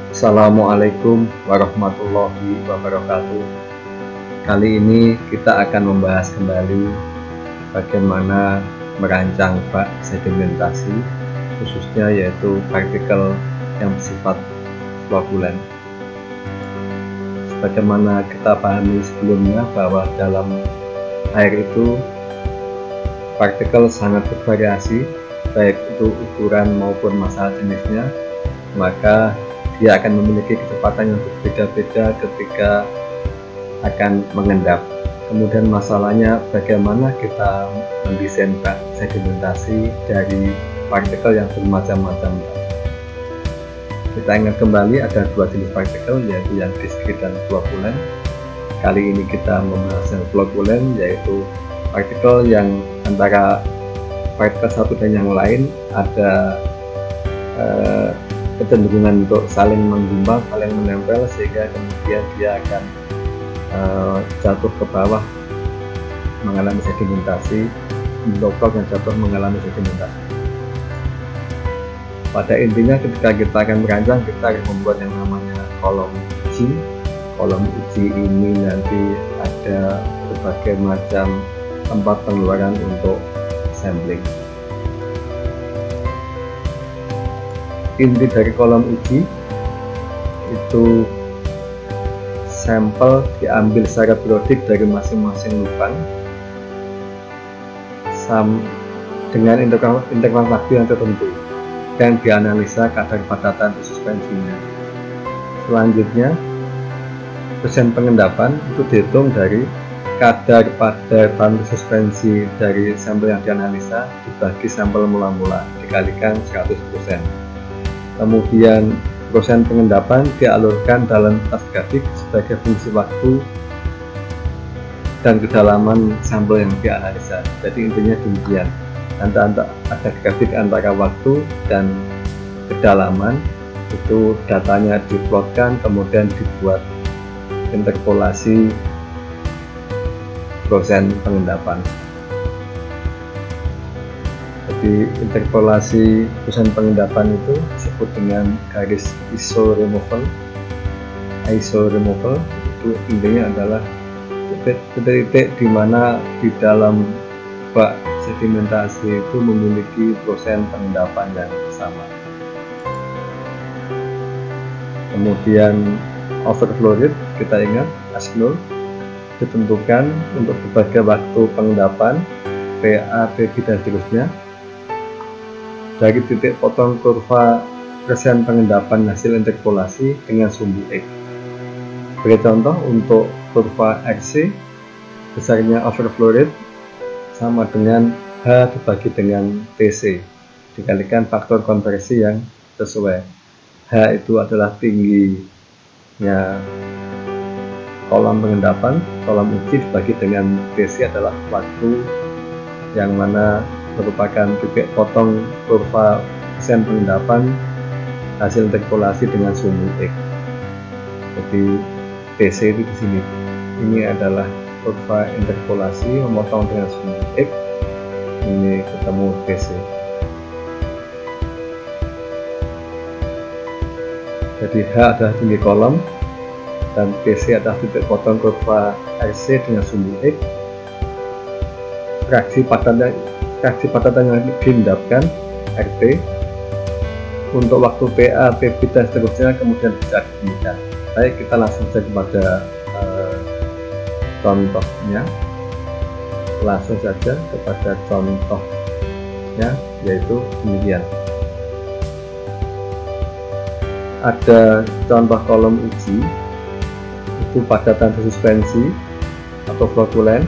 Assalamualaikum warahmatullahi wabarakatuh. Kali ini kita akan membahas kembali bagaimana merancang bak sedimentasi, khususnya yaitu partikel yang bersifat flokulen. Sebagaimana kita pahami sebelumnya bahwa dalam air itu partikel sangat bervariasi, baik itu ukuran maupun massa jenisnya, maka dia akan memiliki kecepatan yang berbeda-beda ketika akan mengendap. Kemudian masalahnya bagaimana kita mendesain bak sedimentasi dari partikel yang bermacam-macam. Kita ingat kembali ada dua jenis partikel, yaitu yang diskrit dan flokulen. Kali ini kita membahas yang flokulen, yaitu partikel yang antara partikel satu dan yang lain ada kecenderungan untuk saling menggumpal, saling menempel, sehingga kemudian dia akan jatuh ke bawah mengalami sedimentasi, blok-blok yang jatuh mengalami sedimentasi. Pada intinya ketika kita akan merancang, kita akan membuat yang namanya kolom uji. Kolom uji ini nanti ada berbagai macam tempat pengeluaran untuk sampling. Inti dari kolom uji itu sampel diambil secara periodik dari masing-masing lubang dengan interval waktu yang tertentu dan dianalisa kadar padatan suspensinya. Selanjutnya, persen pengendapan itu dihitung dari kadar padatan suspensi dari sampel yang dianalisa dibagi sampel mula-mula dikalikan 100%. Kemudian persen pengendapan dialurkan dalam tas grafik sebagai fungsi waktu dan kedalaman sampel yang dianalisa. Jadi intinya demikian, ada grafik antara waktu dan kedalaman, itu datanya diplotkan, kemudian dibuat interpolasi persen pengendapan. Di interpolasi persen pengendapan itu disebut dengan garis ISO removal. Itu intinya adalah titik-titik di mana di dalam bak sedimentasi itu memiliki persen pengendapan yang sama. Kemudian overflow rate, kita ingat H0 ditentukan untuk berbagai waktu pengendapan PA, PB dan seterusnya dari titik potong kurva persen pengendapan hasil interpolasi dengan sumbu X. Sebagai contoh, untuk kurva RC, besarnya overflow rate sama dengan H dibagi dengan TC dikalikan faktor konversi yang sesuai. H itu adalah tingginya kolom pengendapan, kolom uji dibagi dengan TC adalah waktu yang mana merupakan titik potong kurva persen pengendapan hasil interpolasi dengan sumbu X. Jadi TC itu di sini. Ini adalah kurva interpolasi memotong dengan sumbu X. Ini ketemu TC. Jadi H adalah tinggi kolom dan TC adalah titik potong kurva RC dengan sumbu X. Fraksi padatan yang diendapkan RT untuk waktu PA, PB dan seterusnya kemudian bisa ditemukan. Baik, kita langsung saja kepada contohnya. Yaitu demikian. Ada contoh kolom uji, itu padatan suspensi atau flokulen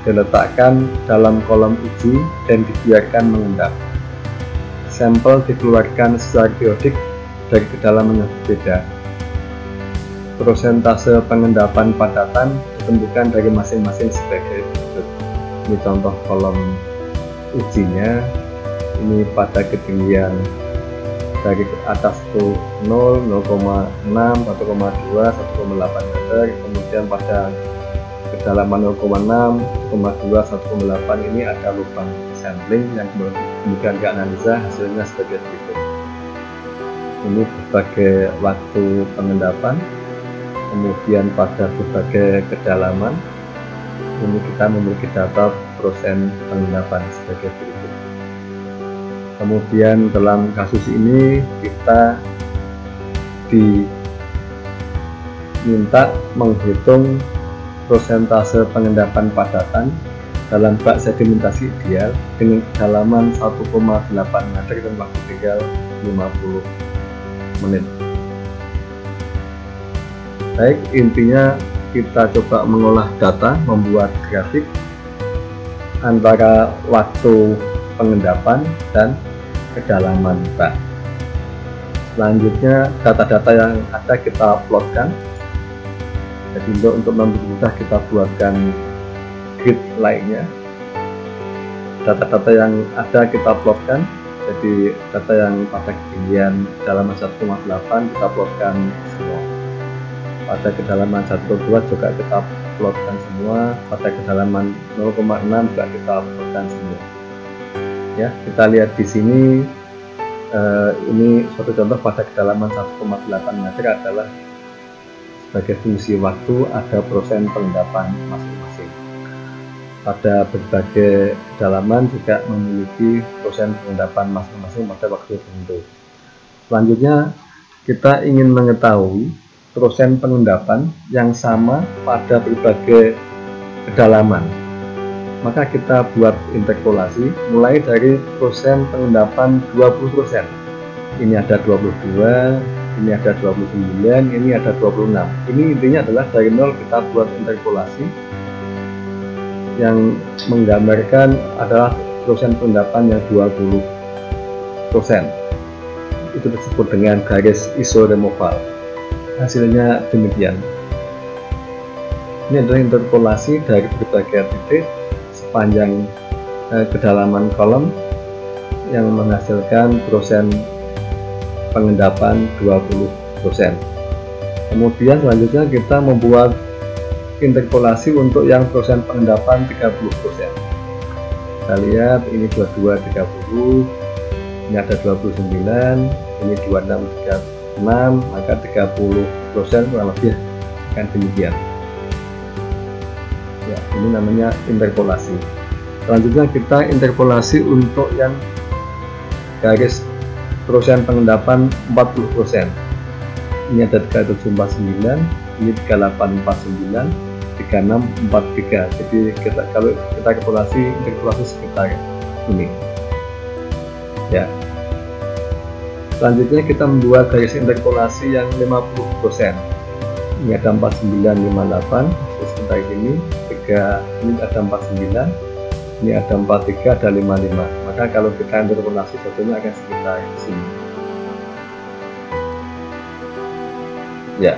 diletakkan dalam kolom uji dan dibiarkan mengendap. Sampel dikeluarkan secara periodik dari kedalaman yang berbeda. Persentase pengendapan padatan ditentukan dari masing-masing sebagai berikut. Ini contoh kolom ujinya. Ini pada ketinggian dari atas itu 0, 0,6, 1,2, 1,8 meter, kemudian pada kedalaman 0,6, 1,2, 1,8 ini ada lubang sampling yang kemudian dianalisa, hasilnya sebagai berikut. Ini berbagai waktu pengendapan, kemudian pada berbagai kedalaman. Ini kita memiliki data persen pengendapan sebagai berikut. Kemudian dalam kasus ini kita diminta menghitung persentase pengendapan padatan dalam bak sedimentasi ideal dengan kedalaman 1,8 meter dan waktu tinggal 50 menit. Baik, intinya kita coba mengolah data, membuat grafik antara waktu pengendapan dan kedalaman bak. Selanjutnya data-data yang ada kita plotkan. Jadi untuk mempermudah kita buatkan grid lainnya. Data-data yang ada kita plotkan. Jadi data yang pada ketinggian kedalaman 1,8 kita plotkan semua. Pada kedalaman 1,2 juga kita plotkan semua. Pada kedalaman 0,6 juga kita plotkan semua. Ya, kita lihat di sini. Ini suatu contoh pada kedalaman 1,8 meter adalah sebagai fungsi waktu ada persen pengendapan masing-masing. Pada berbagai kedalaman juga memiliki persen pengendapan masing-masing pada waktu tertentu. Selanjutnya kita ingin mengetahui persen pengendapan yang sama pada berbagai kedalaman. Maka kita buat interpolasi mulai dari persen pengendapan 20%. Ini ada 22, ini ada 29, ini ada 26. Ini intinya adalah dari 0 kita buat interpolasi yang menggambarkan adalah persen pengendapan yang 20%. Itu disebut dengan garis isoremoval. Hasilnya demikian. Ini adalah interpolasi dari berbagai titik sepanjang kedalaman kolom yang menghasilkan persen pengendapan 20%. Kemudian selanjutnya kita membuat interpolasi untuk yang persen pengendapan 30%. Kita lihat ini 22 30, ini ada 29, ini 26 36, maka 30% kurang lebih akan demikian. Ya, ini namanya interpolasi. Selanjutnya kita interpolasi untuk yang garis persen pengendapan 40%. Ini ada 3749, ini 3849, 3643. Jadi kalau kita interpolasi sekitar ini. Ya. Selanjutnya kita membuat garis interpolasi yang 50%. Ini ada 4958, sekitar ini. Ini ada 49, ini ada 43, ada 55. Maka kalau kita interpolasi satunya akan sekitar sini. Ya.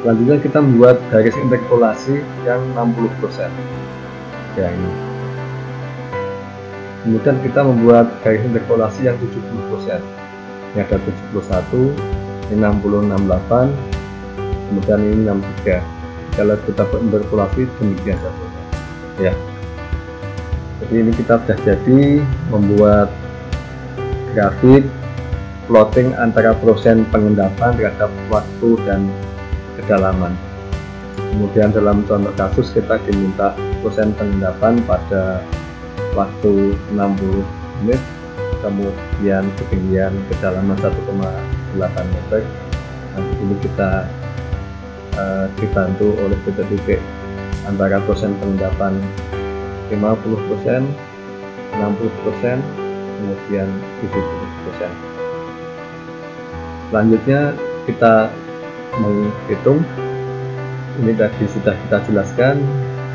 Selanjutnya kita membuat garis interpolasi yang 60%. Ya, ini. Kemudian kita membuat garis interpolasi yang 70%. Ini ada 71, ini 6068, kemudian ini 63. Kalau kita interpolasi demikian saja. Ya. Jadi ini kita sudah jadi membuat grafik plotting antara persen pengendapan terhadap waktu dan kedalaman. Kemudian dalam contoh kasus kita diminta persen pengendapan pada waktu 60 menit, kemudian ketinggian kedalaman 1,8 meter. Nanti ini kita dibantu oleh titik-titik antara persen pengendapan 50%, 60%, kemudian 70%. Selanjutnya kita menghitung. Ini tadi sudah kita jelaskan.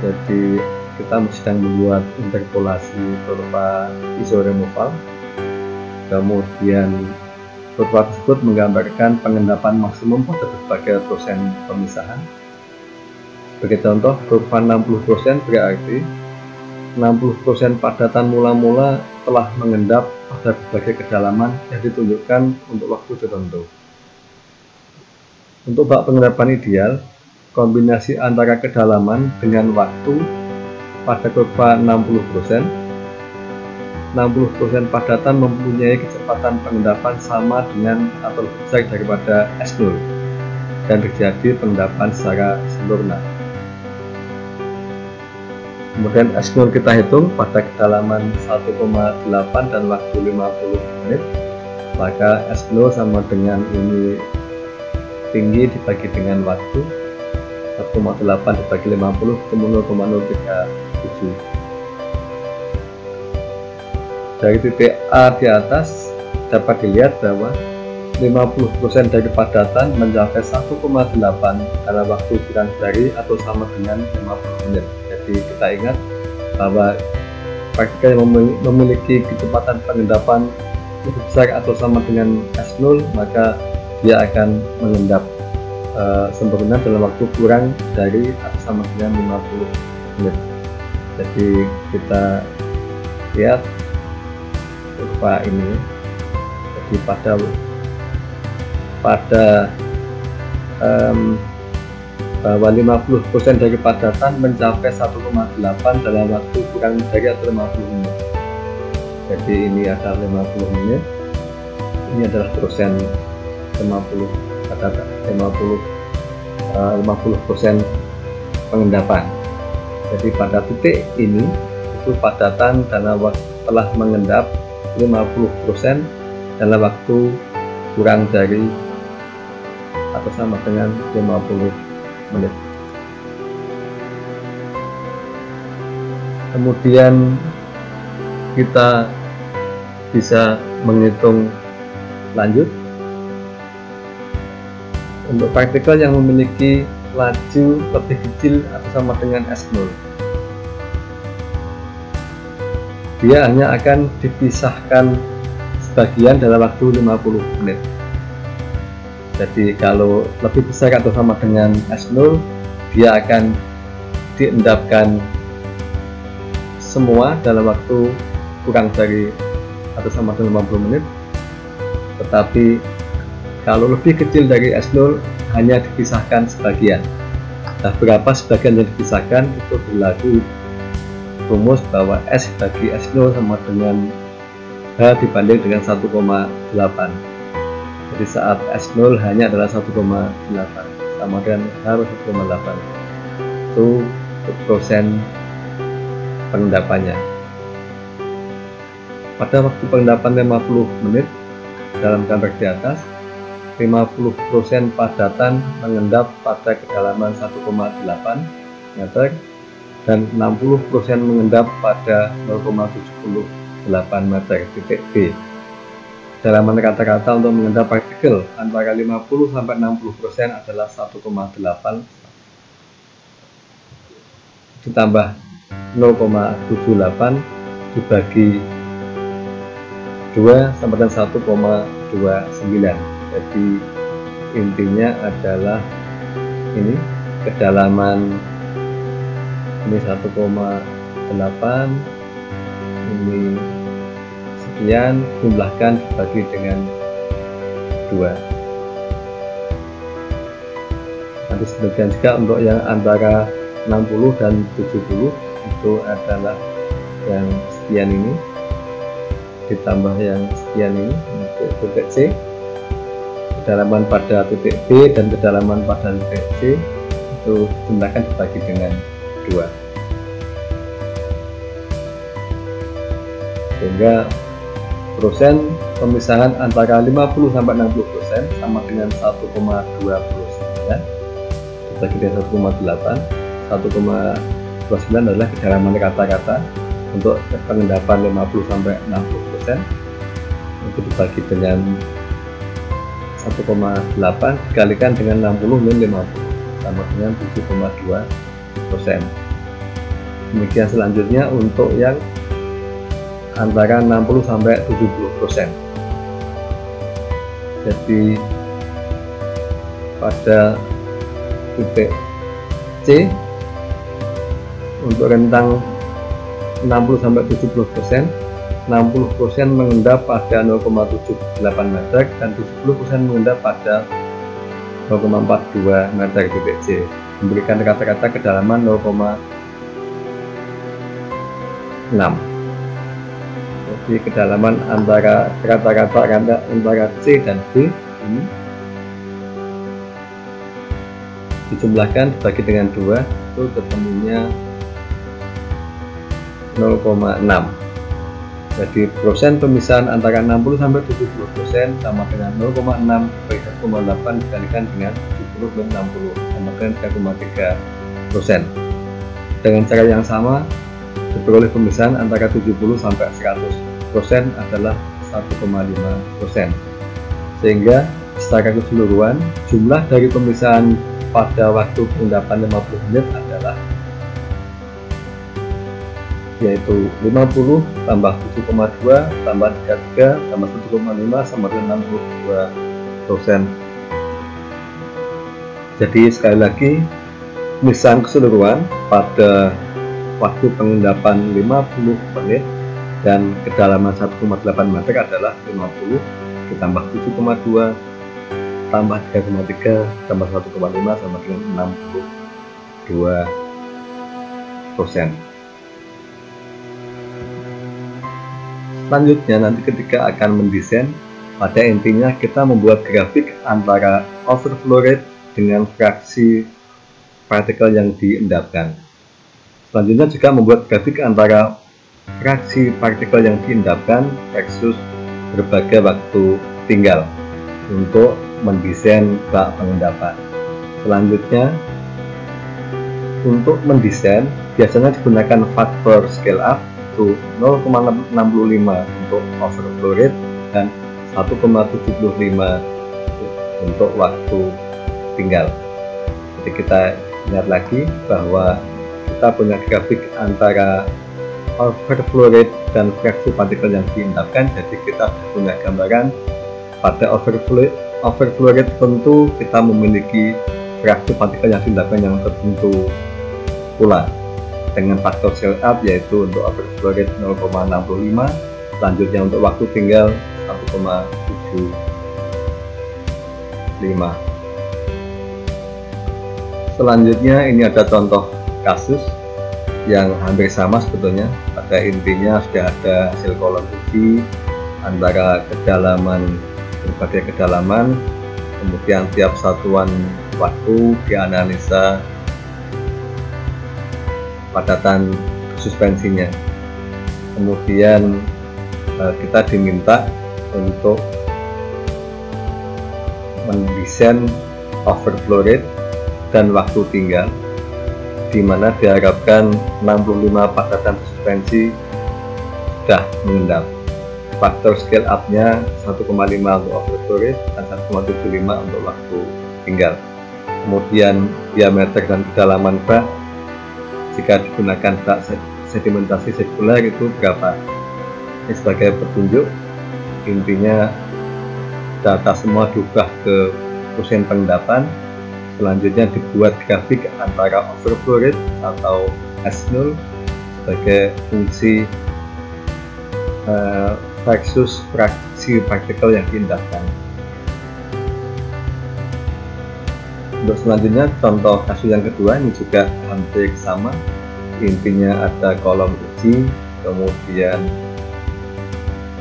Jadi kita sedang membuat interpolasi kurva isoremoval. Kemudian kurva tersebut menggambarkan pengendapan maksimum pada berbagai persen pemisahan. Sebagai contoh, kurva 60% berarti 60% padatan mula-mula telah mengendap pada berbagai kedalaman yang ditunjukkan untuk waktu tertentu. Untuk bak pengendapan ideal, kombinasi antara kedalaman dengan waktu pada kurva 60% 60% padatan mempunyai kecepatan pengendapan sama dengan atau lebih besar daripada S0 dan terjadi pengendapan secara sempurna. Kemudian S0 kita hitung pada kedalaman 1,8 dan waktu 50 menit, maka S0 sama dengan ini tinggi dibagi dengan waktu 1,8 dibagi 50 ketemu 0,037. Dari titik A di atas dapat dilihat bahwa 50% dari padatan mencapai 1,8 dalam waktu kurang dari atau sama dengan 50 menit. Jadi kita ingat bahwa partikel yang memiliki kecepatan pengendapan lebih besar atau sama dengan S0, maka dia akan mengendap sempurna dalam waktu kurang dari atau sama dengan 50 menit. Jadi kita lihat kurva ini. Jadi pada bahwa 50% dari padatan mencapai 1,8 dalam waktu kurang dari atau 50 menit. Jadi ini adalah 50 menit, ini adalah persen 50 pengendapan. Jadi pada titik ini itu padatan telah mengendap 50% dalam waktu kurang dari atau sama dengan 50 menit. Kemudian kita bisa menghitung lanjut untuk partikel yang memiliki laju lebih kecil atau sama dengan S0. Dia hanya akan dipisahkan sebagian dalam waktu 50 menit. Jadi kalau lebih besar atau sama dengan S0, dia akan diendapkan semua dalam waktu kurang dari atau sama dengan 50 menit. Tetapi kalau lebih kecil dari S0 hanya dipisahkan sebagian. Nah, berapa sebagian yang dipisahkan itu berlaku rumus bahwa S bagi S0 sama dengan H dibanding dengan 1,8. Jadi saat S0 hanya adalah 1,8 sama dengan H 1,8, itu persen pengendapannya. Pada waktu pengendapan 50 menit dalam gambar di atas, 50% padatan mengendap pada kedalaman 1,8 meter dan 60% mengendap pada 0,78 meter titik B. Kedalaman rata-rata untuk mengendap partikel antara 50 sampai 60% adalah 1,8 ditambah 0,78 dibagi 2 sama dengan 1,29. Jadi intinya adalah ini kedalaman ini 1,8, ini sekian, jumlahkan dibagi dengan 2. Nanti demikian juga untuk yang antara 60 dan 70 itu adalah yang sekian ini ditambah yang sekian ini untuk titik C, kedalaman pada titik B dan kedalaman pada titik C itu jumlahkan dibagi dengan 2, sehingga persen pemisahan antara 50 sampai 60% sama dengan 1,29 dibagi dengan 1,8. 1,29 adalah kedalaman rata-rata untuk pengendapan 50 sampai 60%, itu dibagi dengan 1,8 dikalikan dengan 60 min 50 sama dengan 7,2%. Demikian selanjutnya untuk yang antara 60 sampai 70%. Jadi pada titik C untuk rentang 60 sampai 70%, 60% mengendap pada 0,78 meter dan 70% mengendap pada 0,42 meter titik C, memberikan rata-rata kedalaman 0,6. di kedalaman antara rata-rata antara C dan B ini dijumlahkan dibagi dengan 2, itu ketemunya 0,6. Jadi persen pemisahan antara 60 sampai 70% sama dengan 0,6 bagi 1,8 dikalikan dengan 70 dan 60 sama dengan 3,3%. Dengan cara yang sama diperoleh pemisahan antara 70 sampai 100% adalah 1,5%. Sehingga secara keseluruhan jumlah dari pemisahan pada waktu pengendapan 50 menit adalah yaitu 50 tambah 7,2 tambah 33 tambah 1,5 sama dengan 62%. Jadi sekali lagi, pemisahan keseluruhan pada waktu pengendapan 50 menit dan kedalaman 1,8 meter adalah 50 ditambah 7,2 tambah 3,3 tambah 1,5 sama dengan 62%. Selanjutnya nanti ketika akan mendesain, pada intinya kita membuat grafik antara overflow rate dengan fraksi partikel yang diendapkan. Selanjutnya juga membuat grafik antara fraksi partikel yang diendapkan versus berbagai waktu tinggal untuk mendesain bak pengendapan. Selanjutnya untuk mendesain biasanya digunakan faktor scale up itu 0,65 untuk overflow rate dan 1,75 untuk waktu tinggal. Jadi kita lihat lagi bahwa kita punya grafik antara overflow rate dan fraksi partikel yang diendapkan. Jadi kita punya gambaran pada overflow rate tentu kita memiliki fraksi partikel yang diendapkan yang tertentu pula dengan faktor scale up, yaitu untuk overflow rate 0,65, selanjutnya untuk waktu tinggal 1,75. Selanjutnya ini ada contoh kasus yang hampir sama sebetulnya. Pada intinya sudah ada hasil kolom uji antara berbagai kedalaman, kemudian tiap satuan waktu dianalisa padatan suspensinya. Kemudian kita diminta untuk mendesain overflow rate dan waktu tinggal, di mana diharapkan 65 padatan suspensi sudah mengendap. Faktor scale up-nya 1,5 untuk overflow rate dan 1,75 untuk waktu tinggal. Kemudian diameter dan kedalaman bak jika digunakan bak sedimentasi sirkular itu berapa. Ini sebagai petunjuk, intinya data semua diubah ke mesin pengendapan. Selanjutnya dibuat grafik antara overflow rate atau S0 sebagai fungsi versus fraksi partikel yang diendapkan. Untuk selanjutnya contoh kasus yang kedua ini juga hampir sama. Intinya ada kolom uji, kemudian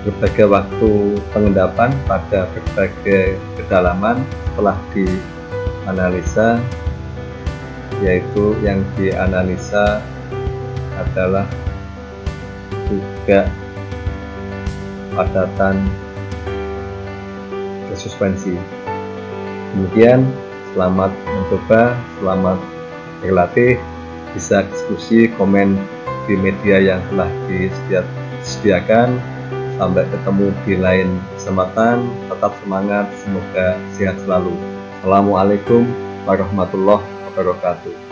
berbagai waktu pengendapan pada berbagai kedalaman setelah dianalisa, yaitu yang dianalisa adalah juga padatan suspensi. Kemudian selamat mencoba, selamat berlatih, bisa diskusi, komen di media yang telah disediakan. Sampai ketemu di lain kesempatan, tetap semangat, semoga sehat selalu. Assalamualaikum warahmatullahi wabarakatuh.